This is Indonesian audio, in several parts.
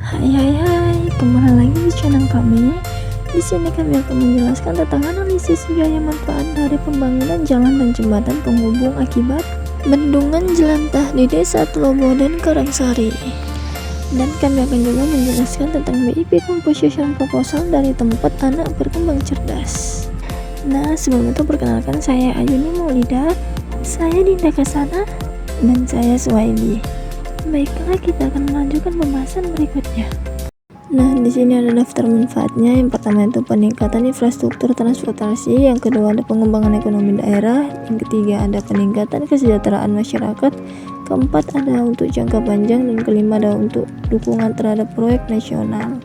Hai, kembali lagi di channel kami. Di sini kami akan menjelaskan tentang analisis biaya manfaat dari pembangunan jalan dan jembatan penghubung akibat bendungan jelantah di Desa Tlobo dan Karangsari. Dan kami akan juga menjelaskan tentang BIP Composition Proposal dari tempat anak berkembang cerdas. Nah, sebelum itu perkenalkan, saya Ayuni Maulida, saya Dinda Kasana, dan saya Suwaidi. Baiklah, kita akan melanjutkan pembahasan berikutnya. Nah, di sini ada daftar manfaatnya. Yang pertama itu peningkatan infrastruktur transportasi, yang kedua ada pengembangan ekonomi daerah, yang ketiga ada peningkatan kesejahteraan masyarakat, keempat ada untuk jangka panjang, dan kelima ada untuk dukungan terhadap proyek nasional.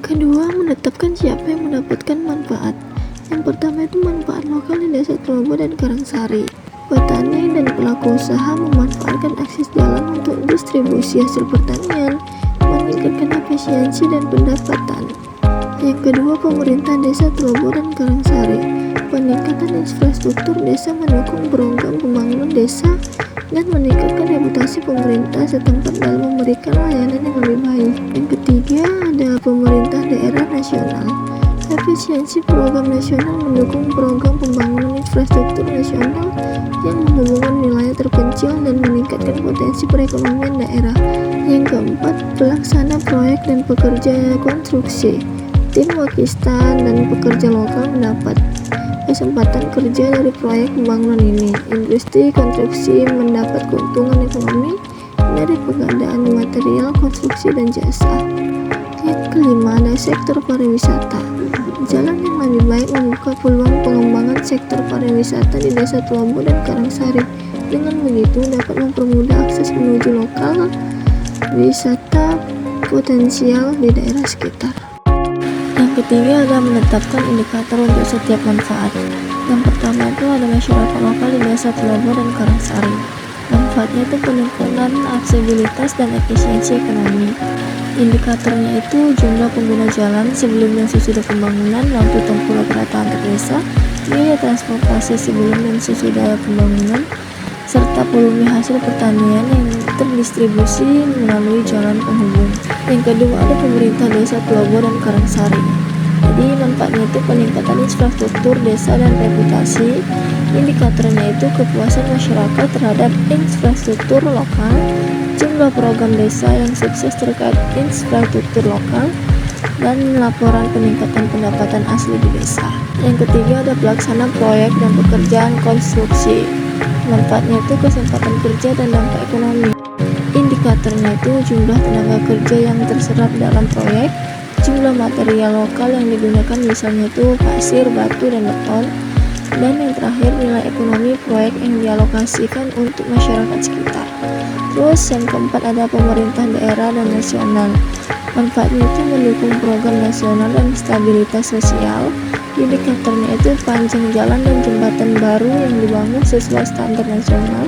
Kedua, menetapkan siapa yang mendapatkan manfaat. Yang pertama itu manfaat lokal di Desa Tlobo dan Karangsari. Petani dan pelaku usaha memanfaatkan akses jalan untuk distribusi hasil pertanian, meningkatkan efisiensi dan pendapatan. Yang kedua, pemerintah Desa Tlobo dan Karangsari. Peningkatan infrastruktur desa mendukung program pembangunan desa dan meningkatkan reputasi pemerintah setempat dalam memberikan layanan yang lebih baik. Yang ketiga, ada pemerintah daerah nasional. Efisiensi program nasional mendukung program pembangunan infrastruktur nasional yang menghubungkan wilayah terpencil dan meningkatkan potensi perekonomian daerah. Yang keempat, pelaksana proyek dan pekerja konstruksi. Tim Wakistan dan pekerja lokal mendapat kesempatan kerja dari proyek pembangunan ini. Industri konstruksi mendapat keuntungan ekonomi dari pengadaan material konstruksi dan jasa. Yang kelima, ada sektor pariwisata. Jalan yang lebih baik membuka peluang pengembangan sektor pariwisata di Desa Tlobo dan Karangsari. Dengan begitu dapat mempermudah akses menuju lokal wisata potensial di daerah sekitar. Yang ketiga ada menetapkan indikator untuk setiap manfaat. Yang pertama itu ada masyarakat lokal di Desa Tlobo dan Karangsari. Manfaatnya itu peningkatan aksesibilitas dan efisiensi ekonomi. Indikatornya itu jumlah pengguna jalan sebelum dan sesudah pembangunan, waktu tempuh kereta antar desa, biaya transportasi sebelum dan sesudah pembangunan, serta volume hasil pertanian yang terdistribusi melalui jalan penghubung. Yang kedua ada pemerintah Desa Tlobo dan Karangsari. Jadi manfaatnya itu peningkatan infrastruktur desa dan reputasi. Indikatornya itu kepuasan masyarakat terhadap infrastruktur lokal, jumlah program desa yang sukses terkait infrastruktur lokal, dan laporan peningkatan pendapatan asli di desa. Yang ketiga ada pelaksana proyek dan pekerjaan konstruksi. Manfaatnya itu kesempatan kerja dan dampak ekonomi. Indikatornya itu jumlah tenaga kerja yang terserap dalam proyek, jumlah material lokal yang digunakan misalnya itu pasir, batu, dan beton, dan yang terakhir nilai ekonomi proyek yang dialokasikan untuk masyarakat sekitar. Terus yang keempat ada pemerintah daerah dan nasional. Manfaatnya itu mendukung program nasional dan stabilitas sosial. Indikatornya itu panjang jalan dan jembatan baru yang dibangun sesuai standar nasional,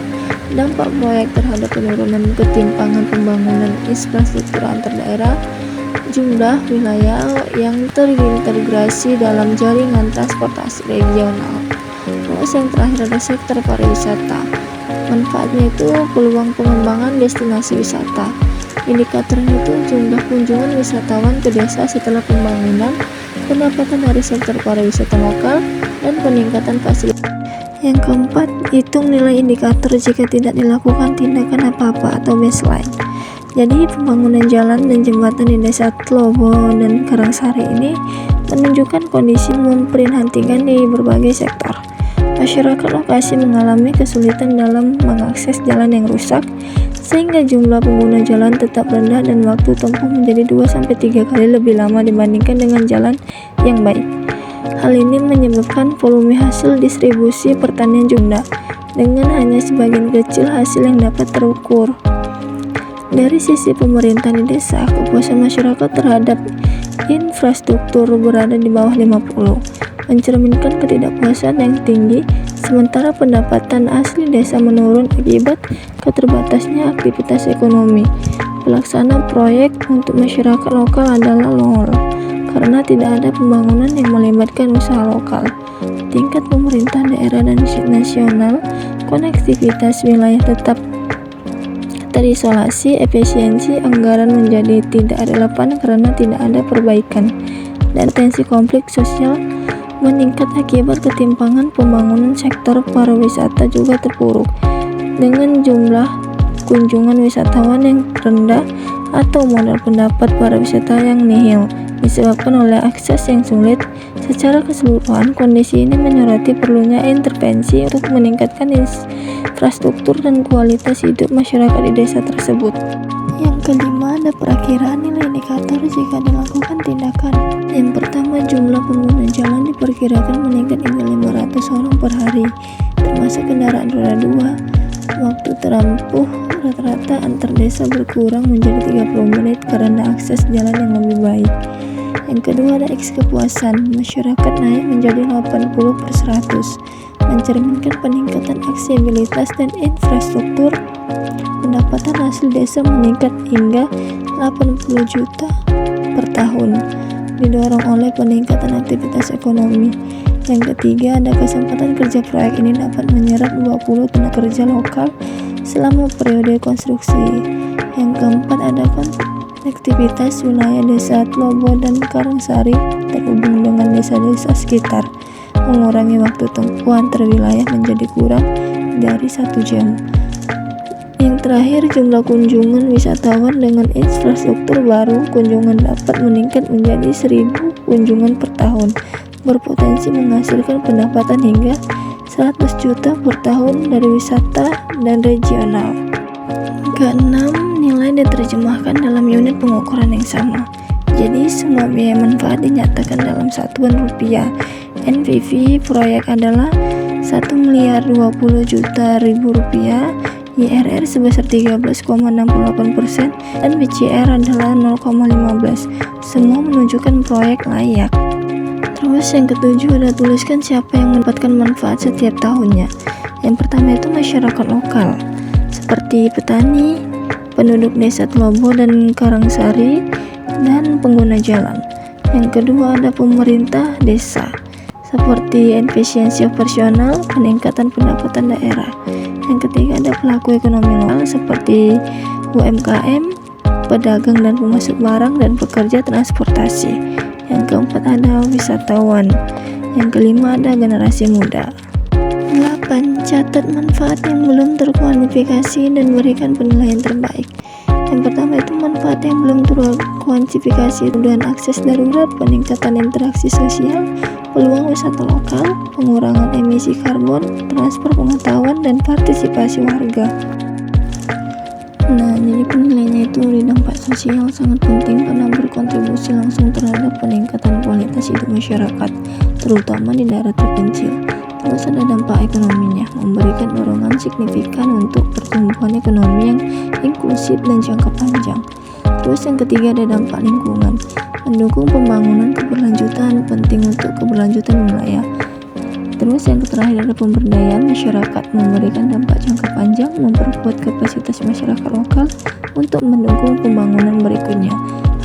dampak proyek terhadap penurunan ketimpangan pembangunan infrastruktur antar daerah, jumlah wilayah yang terintegrasi dalam jaringan transportasi regional. Terus yang terakhir ada sektor pariwisata. Manfaatnya itu peluang pengembangan destinasi wisata. Indikatornya itu jumlah kunjungan wisatawan ke desa setelah pembangunan, pendapatan dari sektor pariwisata lokal, dan peningkatan fasilitas. Yang keempat, hitung nilai indikator jika tidak dilakukan tindakan apa-apa atau baseline. Jadi pembangunan jalan dan jembatan di Desa Tlobo dan Karangsari ini menunjukkan kondisi memprihatinkan di berbagai sektor. Masyarakat lokasi mengalami kesulitan dalam mengakses jalan yang rusak, sehingga jumlah pengguna jalan tetap rendah dan waktu tempuh menjadi 2-3 kali lebih lama dibandingkan dengan jalan yang baik. Hal ini menyebabkan volume hasil distribusi pertanian rendah, dengan hanya sebagian kecil hasil yang dapat terukur. Dari sisi pemerintah di desa, kepuasan masyarakat terhadap infrastruktur berada di bawah 50, mencerminkan ketidakpuasan yang tinggi, sementara pendapatan asli desa menurun akibat keterbatasnya aktivitas ekonomi. Pelaksana proyek untuk masyarakat lokal adalah nol, karena tidak ada pembangunan yang melibatkan usaha lokal. Tingkat pemerintah daerah dan nasional, konektivitas wilayah tetap terisolasi, efisiensi anggaran menjadi tidak relevan karena tidak ada perbaikan, dan tensi konflik sosial meningkat akibat ketimpangan pembangunan. Sektor pariwisata juga terpuruk dengan jumlah kunjungan wisatawan yang rendah atau modal pendapat para wisata yang nihil disebabkan oleh akses yang sulit. Secara keseluruhan, kondisi ini menyoroti perlunya intervensi untuk meningkatkan infrastruktur dan kualitas hidup masyarakat di desa tersebut. Yang kelima, ada perakiraan nilai indikator jika dilakukan tindakan. Yang pertama, jumlah pengguna jalan diperkirakan meningkat hingga 500 orang per hari, termasuk kendaraan roda 2. Waktu tempuh rata-rata antar desa berkurang menjadi 30 menit karena akses jalan yang lebih baik. Yang kedua, ada kepuasan masyarakat naik menjadi 80/100, mencerminkan peningkatan aksesibilitas dan infrastruktur. Pendapatan hasil desa meningkat hingga 80 juta per tahun, didorong oleh peningkatan aktivitas ekonomi. Yang ketiga, ada kesempatan kerja. Proyek ini dapat menyerap 20 tenaga kerja lokal selama periode konstruksi. Yang keempat, ada konektivitas wilayah desa Tlobo dan Karangsari terhubung dengan desa-desa sekitar, mengurangi waktu tempuh antar wilayah menjadi kurang dari 1 jam. Yang terakhir, jumlah kunjungan wisatawan dengan infrastruktur baru. Kunjungan dapat meningkat menjadi 1.000 kunjungan per tahun, berpotensi menghasilkan pendapatan hingga 100 juta per tahun dari wisata dan regional. Keenam, nilai diterjemahkan dalam unit pengukuran yang sama. Jadi semua biaya manfaat dinyatakan dalam satuan rupiah. NPV proyek adalah 1.020.000.000 rupiah, IRR sebesar 13,68%, dan BCR adalah 0,15. Semua menunjukkan proyek layak. Terus yang ketujuh, ada tuliskan siapa yang mendapatkan manfaat setiap tahunnya. Yang pertama itu masyarakat lokal, seperti petani, penduduk desa Tlobo dan Karangsari, dan pengguna jalan. Yang kedua, ada pemerintah desa, seperti efisiensi operasional, peningkatan pendapatan daerah. Yang ketiga, ada pelaku ekonomi lokal seperti UMKM, pedagang dan pemasok barang, dan pekerja transportasi. Yang keempat, ada wisatawan. Yang kelima, ada generasi muda. 8. Catat manfaat yang belum terkuantifikasi dan berikan penilaian terbaik. Yang pertama itu manfaat yang belum terkuantifikasi, kemudian akses darurat, peningkatan interaksi sosial, peluang wisata lokal, pengurangan emisi karbon, transfer pengetahuan, dan partisipasi warga. Nah, jadi penilaiannya itu di dampak sosial sangat penting karena berkontribusi langsung terhadap peningkatan kualitas hidup masyarakat, terutama di daerah terpencil. Terus ada dampak ekonominya, memberikan dorongan signifikan untuk pertumbuhan ekonomi yang inklusif dan jangka panjang. Terus yang ketiga, ada dampak lingkungan, mendukung pembangunan keberlanjutan, penting untuk keberlanjutan wilayah. Terus yang terakhir, ada pemberdayaan masyarakat, memberikan dampak jangka panjang, memperkuat kapasitas masyarakat lokal untuk mendukung pembangunan berikutnya.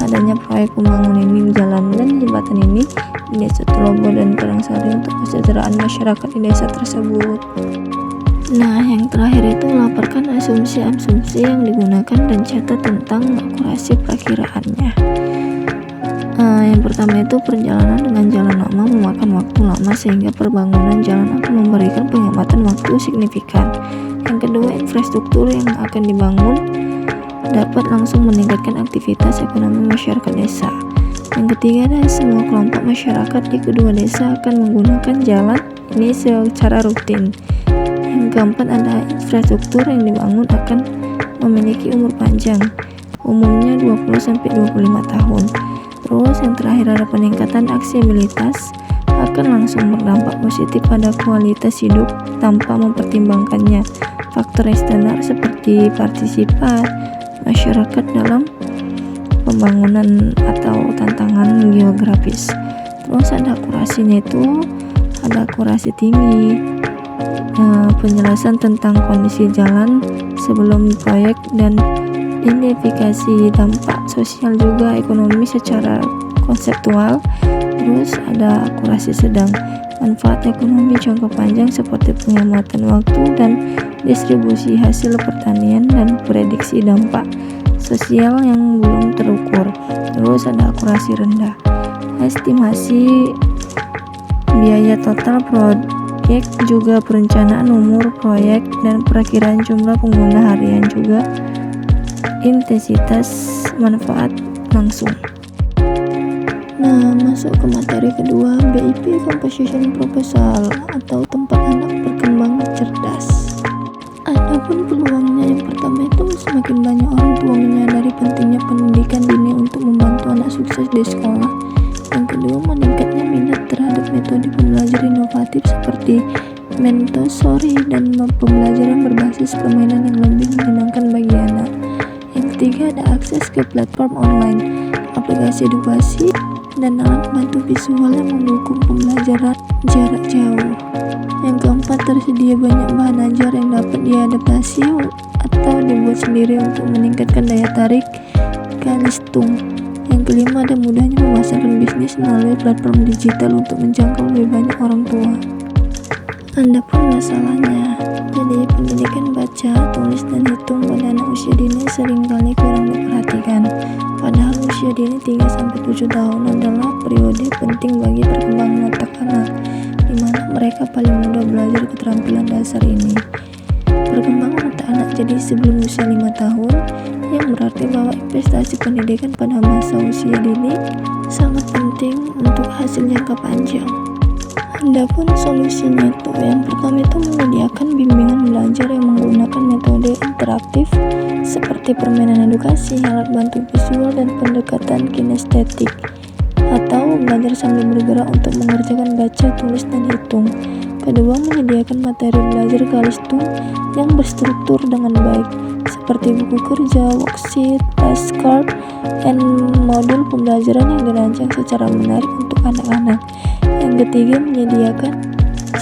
Adanya proyek pembangunan ini, jalan dan jembatan ini di desa Tlobo dan Karangsari untuk kesejahteraan masyarakat di desa tersebut. Nah, yang terakhir itu laporkan asumsi-asumsi yang digunakan dan catat tentang akurasi perakiraannya. Yang pertama itu perjalanan dengan jalan lama memakan waktu lama sehingga perbangunan jalan akan memberikan penghematan waktu signifikan. Yang kedua, infrastruktur yang akan dibangun dapat langsung meningkatkan aktivitas ekonomi masyarakat desa. Yang ketiga, ada semua kelompok masyarakat di kedua desa akan menggunakan jalan ini secara rutin. Yang keempat, ada infrastruktur yang dibangun akan memiliki umur panjang, umumnya 20-25 tahun. Terus yang terakhir, ada peningkatan aksesibilitas akan langsung berdampak positif pada kualitas hidup tanpa mempertimbangkannya faktor eksternal seperti partisipasi masyarakat dalam pembangunan atau tantangan geografis. Terus ada akurasinya itu, ada akurasi tinggi, penjelasan tentang kondisi jalan sebelum proyek, dan identifikasi dampak sosial juga ekonomi secara konseptual. Terus ada akurasi sedang, manfaat ekonomi jangka panjang seperti penghematan waktu dan distribusi hasil pertanian, dan prediksi dampak sosial yang belum terukur. Terus ada akurasi rendah. Estimasi biaya total proyek, juga perencanaan umur proyek dan perakiraan jumlah pengguna harian, juga intensitas manfaat langsung. Nah, masuk ke materi kedua, BIP Composition Proposal atau tempat anak berkembang cerdas. Adapun peluangnya, yang pertama itu semakin banyak orang tua menyadari pentingnya pendidikan dini untuk membantu anak sukses di sekolah. Yang kedua, meningkatnya minat terhadap metode pembelajaran inovatif seperti Montessori dan pembelajaran berbasis permainan yang lebih menyenangkan bagi anak. Yang ketiga, ada akses ke platform online, aplikasi edukasi, dan alat bantu visual yang mendukung pembelajaran jarak jauh. Yang keempat, tersedia banyak bahan ajar yang dapat diadaptasi atau dibuat sendiri untuk meningkatkan daya tarik Kalistung. Yang kelima, ada mudahnya memasarkan bisnis melalui platform digital untuk menjangkau lebih banyak orang tua. Adapun masalahnya, jadi pendidikan baca, tulis, dan hitung pada anak usia dini seringkali kurang diperhatikan. Padahal usia dini 3-7 tahun adalah periode penting bagi perkembangan otak anak, di mana mereka paling mudah belajar keterampilan dasar ini. Perkembangan otak anak jadi sebelum usia 5 tahun, yang berarti bahwa investasi pendidikan pada masa usia dini sangat penting untuk hasil jangka panjang. Adapun solusinya itu, yang pertama itu menyediakan bimbingan belajar yang menggunakan metode interaktif seperti permainan edukasi, alat bantu visual, dan pendekatan kinestetik, atau belajar sambil bergerak untuk mengerjakan baca, tulis, dan hitung. Kedua, menyediakan materi belajar Kalistung yang berstruktur dengan baik seperti buku kerja, worksheet, flashcard, dan modul pembelajaran yang dirancang secara menarik untuk anak-anak. Yang ketiga, menyediakan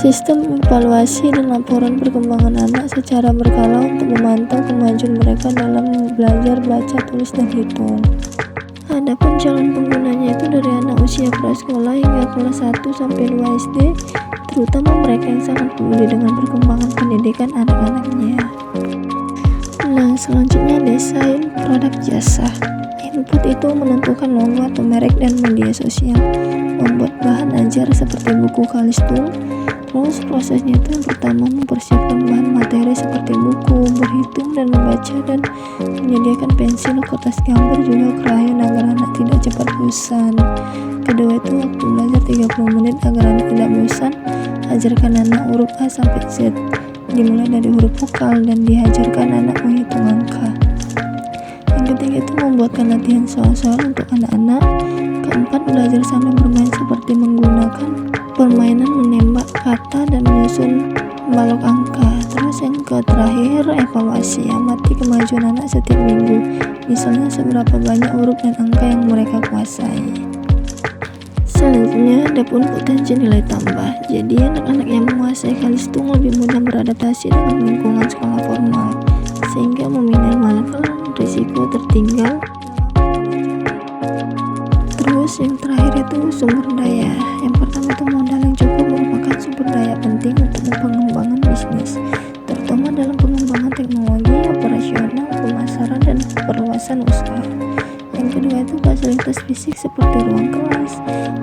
sistem evaluasi dan laporan perkembangan anak secara berkala untuk memantau kemajuan mereka dalam belajar baca, tulis, dan hitung. Adapun calon penggunanya itu dari anak usia prasekolah hingga kelas 1-2 SD, terutama mereka yang sangat peduli dengan perkembangan pendidikan anak-anaknya. Nah, selanjutnya desain produk jasa. Input itu menentukan logo atau merek dan media sosial, membuat bahan ajar seperti buku Kalistung. Terus prosesnya itu yang pertama mempersiapkan bahan materi seperti buku, berhitung dan membaca, dan menyediakan pensil, kertas gambar, juga krayon agar anak tidak cepat bosan. Kedua itu waktu belajar 30 menit agar anak tidak bosan. Ajarkan anak huruf A sampai Z, dimulai dari huruf vokal, dan diajarkan anak menghitung angka. Yang ketiga itu membuatkan latihan soal-soal untuk anak-anak. Keempat, belajar sambil bermain seperti menggunakan permainan menembak kata dan menyusun balok angka. Terus yang terakhir, evaluasi, amati kemajuan anak setiap minggu, misalnya seberapa banyak huruf dan angka yang mereka kuasai. Selanjutnya, ada pun potensi nilai tambah. Jadi anak-anak yang menguasai Kalistung lebih mudah beradaptasi dengan lingkungan sekolah formal, sehingga meminimalkan risiko tertinggal. Terus yang terakhir itu sumber daya. Yang pertama itu modal yang cukup merupakan sumber daya penting untuk pengembangan bisnis, terutama dalam pengembangan teknologi, operasional, pemasaran, dan perluasan usaha. Yang kedua itu fasilitas fisik seperti ruang kelas,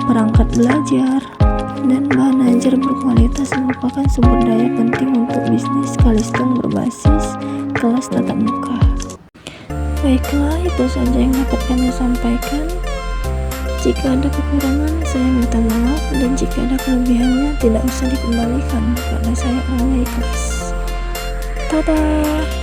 perangkat belajar, dan bahan ajar berkualitas merupakan sumber daya penting untuk bisnis Kalistung berbasis kelas tatap muka. Baiklah, itu saja yang dapat kami sampaikan. Jika ada kekurangan, saya minta maaf, dan jika ada kelebihannya tidak usah dikembalikan karena saya orangnya ikhlas. Dadah.